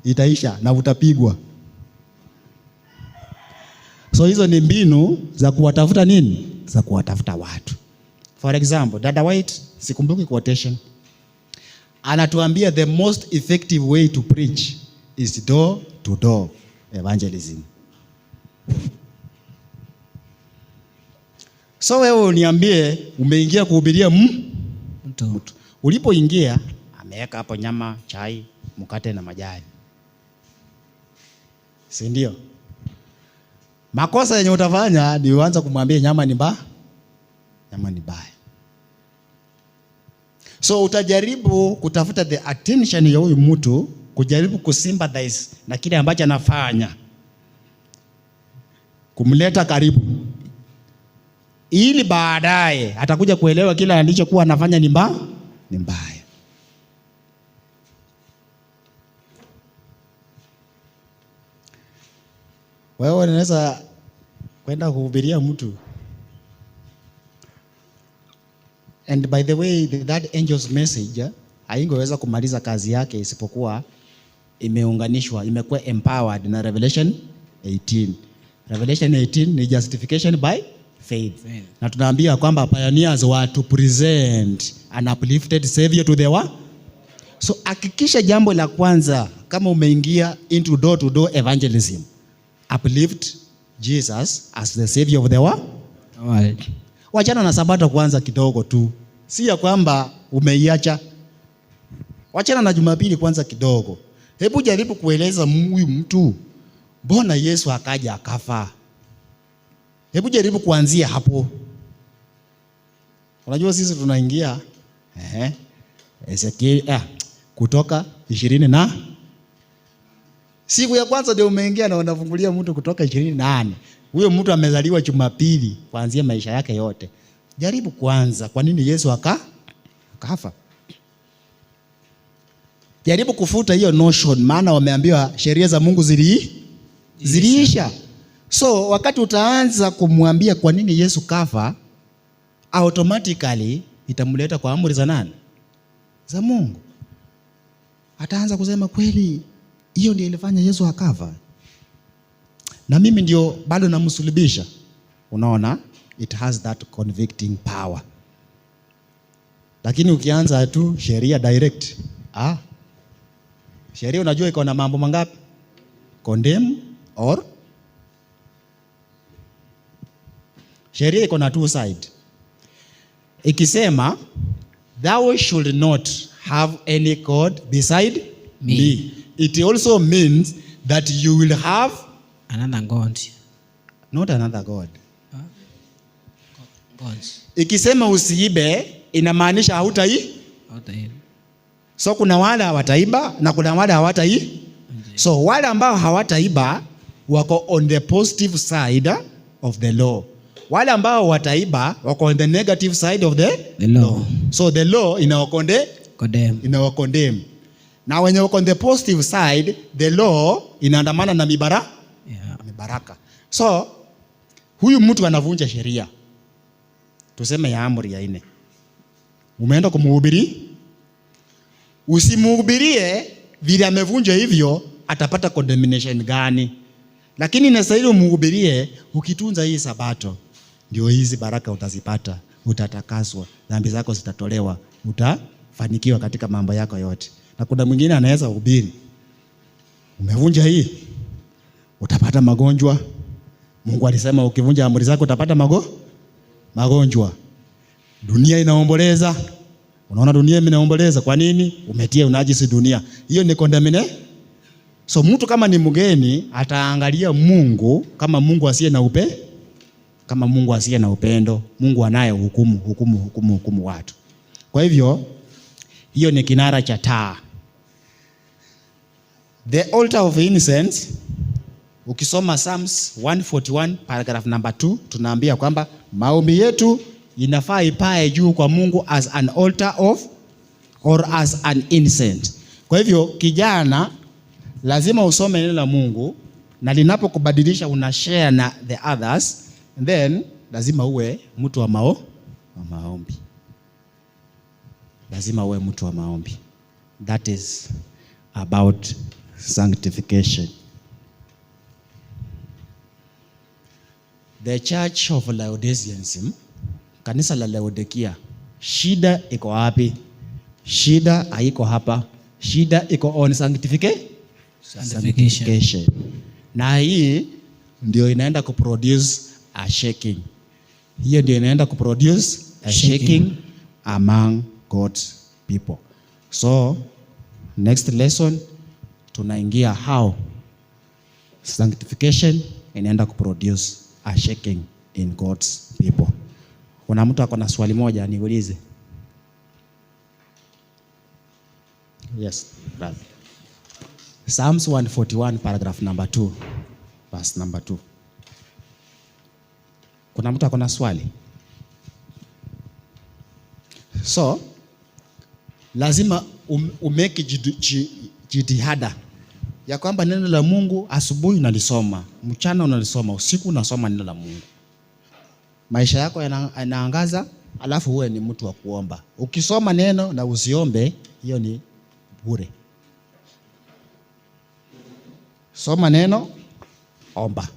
Itaisha na utapigwa. So hizo ni mbinu za kuwatafuta nini? Za kuwatafuta watu. For example, Dada White, sikumbuki quotation, anatuambia the most effective way to preach is door to door evangelism. So wewe uniambie umeingia kuhubiria mtu. Ulipoingia ameweka hapo nyama, chai, mkate na majani. Si ndio? Makosa yenye utafanya ni uanze kumwambia nyama ni mbaya. So utajaribu kutafuta the attention ya huyu mtu, kujaribu kusympathize na kile ambacho anafanya, kumleta karibu, ili baadaye atakuja kuelewa kile alichokuwa anafanya ni mbaya. Wewe unaweza kwenda kuhubiria mtu, and by the way that angel's message haingeweza kumaliza kazi yake isipokuwa imeunganishwa, imekuwa empowered na Revelation 18. Revelation 18 ni justification by faith. Na tunaambia kwamba pioneers were to present an uplifted savior to the world. So hakikisha jambo la kwanza, kama umeingia into door to door evangelism, uplift Jesus as the savior of the world. Wachana na Sabato kwanza kidogo tu. Si ya kwamba umeiacha. Wachana na Jumapili kwanza kidogo. Hebu jaribu kueleza huyu mtu, mbona Yesu akaja akafa? Hebu jaribu kuanzia hapo. Unajua sisi tunaingia Ezekiel Kutoka 20 na siku ya kwanza ndio umeingia na unafungulia mtu Kutoka 28. Huyo mtu amezaliwa Jumapili kuanzia maisha yake yote. Jaribu kwanza kwa nini Yesu akafa. Jaribu kufuta hiyo notion, maana wameambiwa sheria za Mungu ziliisha. So wakati utaanza kumwambia kwa nini Yesu kafa, automatically itamleta kwa amri za nani? Za Mungu. Ataanza kusema kweli hiyo ndio ilifanya Yesu akafa, na mimi ndio bado namsulubisha. Unaona, it has that convicting power. Lakini ukianza tu sheria direct, sheria unajua iko na mambo mangapi? Condemn or sheria iko na two side. Ikisema thou should not have any god beside me, it also means that you will have another god, not another god. Ikisema usiibe inamaanisha hautaiba. So kuna wale hawataiba na kuna wale hawataiba. So wale ambao hawataiba wako on the positive side of the law. Wale ambao wataiba wako on the negative side of the law. So the law inawakondem. Na wenye wako on the positive side, the law inaandamana na mibaraka. So huyu mtu anavunja sheria, tuseme ya amri ya 4. Umeenda kumhubiri, usimhubirie vile amevunja hivyo, atapata condemnation gani? Lakini inastahili umhubirie, ukitunza hii Sabato ndio hizi baraka utazipata, utatakaswa, dhambi zako zitatolewa, utafanikiwa katika mambo yako yote. Na kuna mwingine anaweza kuhubiri, umevunja hii, utapata magonjwa. Mungu alisema ukivunja amri zake utapata magonjwa. Dunia inaomboleza. Unaona dunia inaomboleza. Kwa nini? Umetia unajisi dunia. Hiyo ni condemnation. So mtu kama ni mgeni ataangalia Mungu kama Mungu asiye na kama Mungu asiye na upendo, Mungu anaye hukumu watu. Kwa hivyo hiyo ni kinara cha taa. The altar of innocence, ukisoma Psalms 141 paragraph number 2, tunaambia kwamba maombi yetu inafaa ipae juu kwa Mungu as an altar of or as an incense. Kwa hivyo kijana, lazima usome neno la Mungu, na linapokubadilisha unashare na the others, and then lazima uwe mtu wa maombi. Lazima uwe mtu wa maombi. That is about sanctification. The Church of Laodiceans, kanisa la Laodikia, shida iko wapi? Shida haiko hapa. Shida iko on sanctification. Na hii ndio inaenda kuproduce a shaking. Hiyo ndio inaenda kuproduce a shaking among God's people. So next lesson tunaingia how sanctification inaenda kuproduce a shaking in God's people. Kuna mtu ako na swali moja niulize? Yes, brother. Psalms 141 paragraph number 2, verse number 2. Kuna mtu ako na swali? So lazima umeke jitihada ya kwamba neno la Mungu asubuhi unalisoma, mchana unalisoma, usiku unasoma neno la Mungu. Maisha yako yanaangaza, alafu uwe ni mtu wa kuomba. Ukisoma neno na usiombe, hiyo ni bure. Soma neno, omba.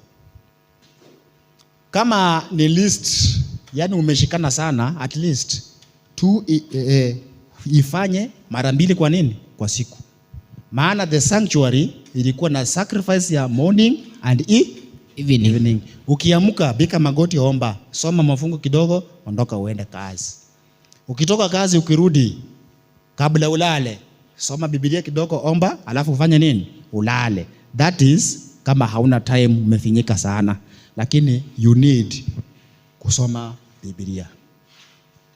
Kama ni list, yani umeshikana sana, at least ifanye mara 2 kwa nini? Kwa siku. Maana the sanctuary ilikuwa na sacrifice ya morning and evening. Ukiamka bika magoti, omba, soma mafungu kidogo, ondoka uende kazi. Ukitoka kazi ukirudi, kabla ulale, soma Biblia kidogo, omba, alafu ufanye nini? Ulale. That is kama hauna time, umefinyika sana, lakini you need kusoma Biblia.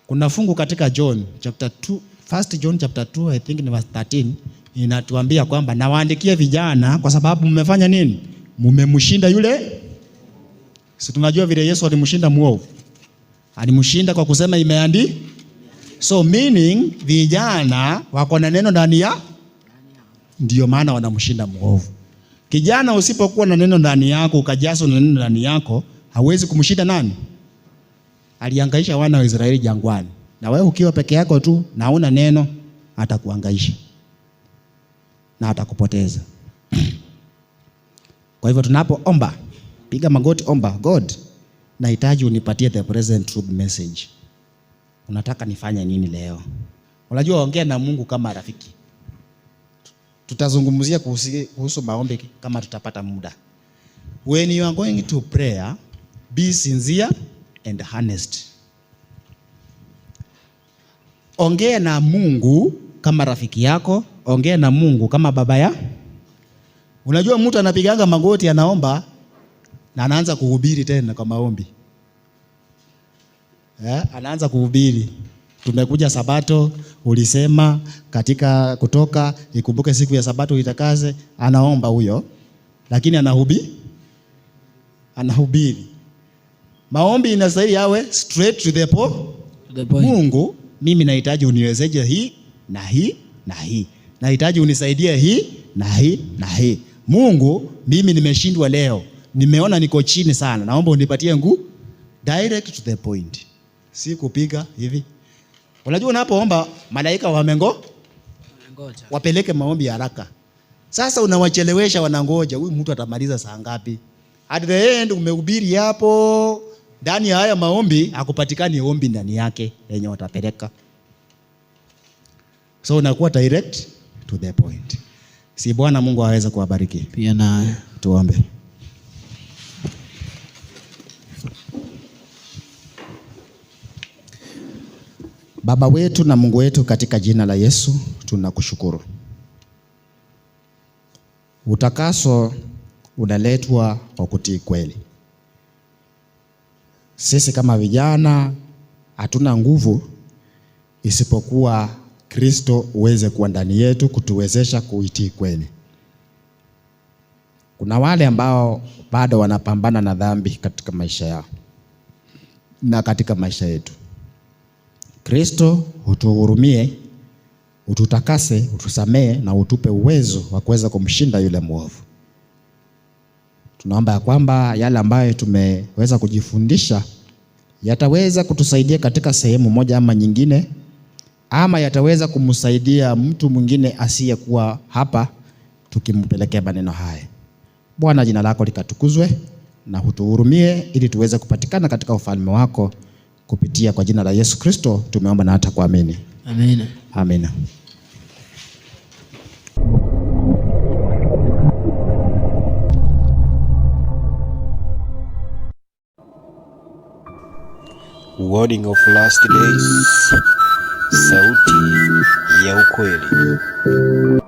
Kuna fungu katika John chapter 2, 1 John chapter 2, I think ni verse 13, inatuambia kwamba nawaandikia vijana kwa sababu mmefanya nini? Mmemshinda yule. Si tunajua vile Yesu alimshinda muovu. Alimshinda kwa kusema imeandikwa. So meaning vijana wako na neno ndani ya, ndio maana wanamshinda muovu. Kijana usipokuwa na neno ndani yako, ukajazwa na neno ndani yako, hauwezi kumshinda nani? Alihangaisha wana wa Israeli jangwani. Na wewe ukiwa peke yako tu na huna neno, atakuhangaisha na atakupoteza. Kwa hivyo tunapoomba, piga magoti, omba, God, nahitaji unipatie the present truth message. Unataka nifanye nini leo? Unajua, ongea na Mungu kama rafiki. Tutazungumzia kuhusu maombi kama tutapata muda. When you are going to prayer, be sincere and honest. Ongea na Mungu kama rafiki yako, ongea na Mungu kama baba ya. Unajua mtu anapiganga magoti anaomba na anaanza kuhubiri tena kwa maombi. Anaanza kuhubiri. Tumekuja Sabato, ulisema katika Kutoka ikumbuke siku ya Sabato itakaze, anaomba huyo, lakini anahubiri. Maombi inastahili yawe straight to the point. Mungu, mimi nahitaji uniwezeje hii na hii na hii. Nahitaji unisaidie hii na hii na hii. Mungu, mimi nimeshindwa leo. Nimeona niko chini sana. Naomba unipatie nguvu. Direct to the point. Si kupiga hivi. Unajua unapoomba malaika wamengoja wapeleke maombi haraka. Sasa unawachelewesha, wanangoja huyu mtu atamaliza saa ngapi? At the end umehubiri hapo, ndani ya haya maombi hakupatikani ombi ndani yake yenye watapeleka. So unakuwa direct to the point. Si Bwana Mungu aweze kuwabariki. Pia na tuombe. Baba wetu na Mungu wetu, katika jina la Yesu tunakushukuru. Utakaso unaletwa kwa kutii kweli. Sisi kama vijana hatuna nguvu isipokuwa Kristo uweze kuwa ndani yetu kutuwezesha kuitii kweli. Kuna wale ambao bado wanapambana na dhambi katika maisha yao na katika maisha yetu. Kristo utuhurumie, ututakase, utusamee na utupe uwezo wa kuweza kumshinda yule mwovu. Tunaomba ya kwamba yale ambayo tumeweza kujifundisha yataweza kutusaidia katika sehemu moja ama nyingine, ama yataweza kumsaidia mtu mwingine asiyekuwa hapa tukimpelekea maneno haya. Bwana, jina lako likatukuzwe na utuhurumie ili tuweze kupatikana katika ufalme wako kupitia kwa jina la Yesu Kristo tumeomba na hata kuamini. Amina. Amina. Warning of last days. Sauti ya ukweli.